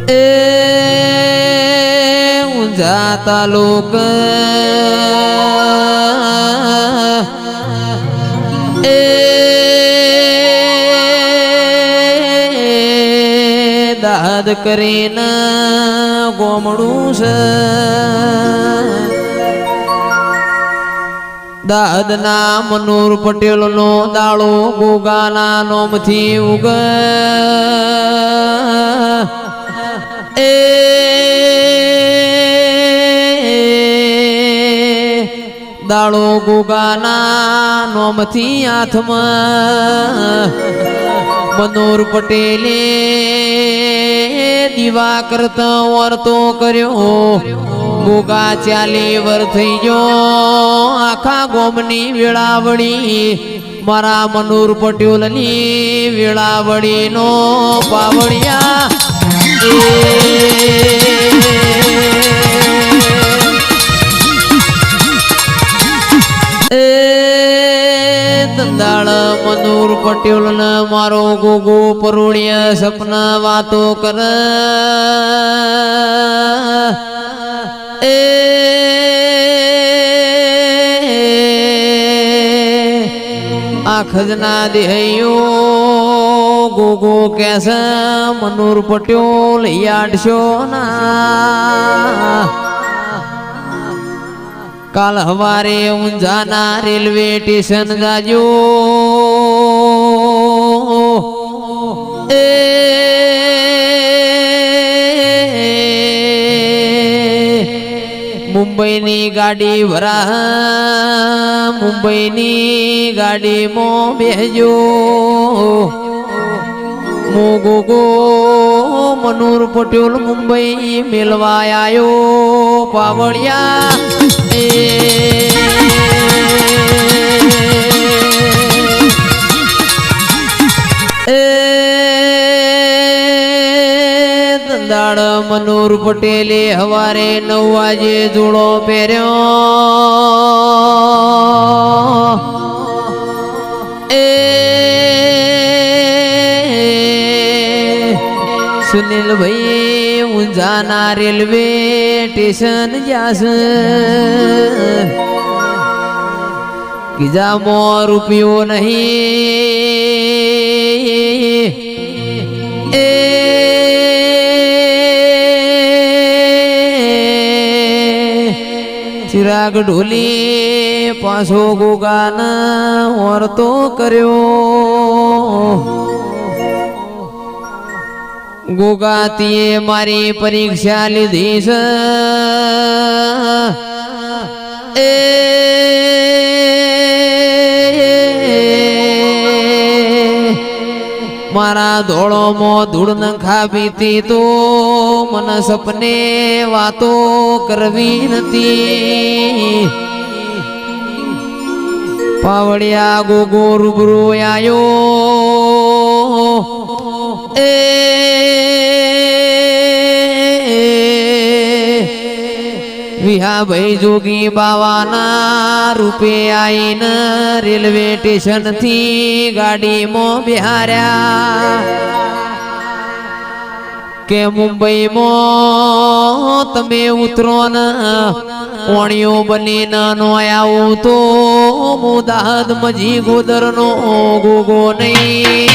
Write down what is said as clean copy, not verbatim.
એ ઊંઝા તાલુક એ દાદ કરીને ગોમડું છે દાદના મનોર પટેલ નો દાળો ગોગાના નોમથી ઉગ એ દાળો ગોગાના નોમથી હાથમાં મનોર પટેલે દીવા કરતા વર્તો કર્યો ગોગા 40 વર્ષ થઈ ગયો આખા ગોમની વેળાવળી મારા મનોર પટેલની વેળાવળી નો પાવડિયા દંદાળ મનોર પટેલ ને મારો ગોગો પરોળિયા સપના વાતો કર આ ખજના દેહયો ગોગો કેસ મનોર પટેલ યાડશો ના કાલ હવારે ઊંઝાના રેલવે સ્ટેશન જાજો એ મુંબઈની ગાડી ભરા મુંબઈની ગાડીમાં બેહજો મો ગોગો મનોર પટેલ મુંબઈ મેલવા આયો પાવડિયા દાડ મનોર પટેલે હવારે 9 વાગે જોડો પહેર્યો એ સુનિલ ભાઈ ઊંઝાના રેલવે સ્ટેશન જાસ ગીજામાં રૂપિયો નહીં એ ચિરાગ ઢોલી પાછો ગોગાના વર્તો કર્યો ગોગાતીએ મારી પરીક્ષા લીધી છે એ મારા ધોળોમાં ધૂળ નખા બીતી તો મને સપને વાતો કરવી નથી પાવડિયા ગોગો રૂબરૂ આયો એ વિહા ભાઈ જોગી બાવાના રૂપે આઈને રેલવે સ્ટેશન થી ગાડીમાં બિહાર્યા કે મુંબઈમાં તમે ઉતરો ને ઓણિયો બનીને નો આવું તો મુદાદ મજી ગોદર નો ગોગો નહીં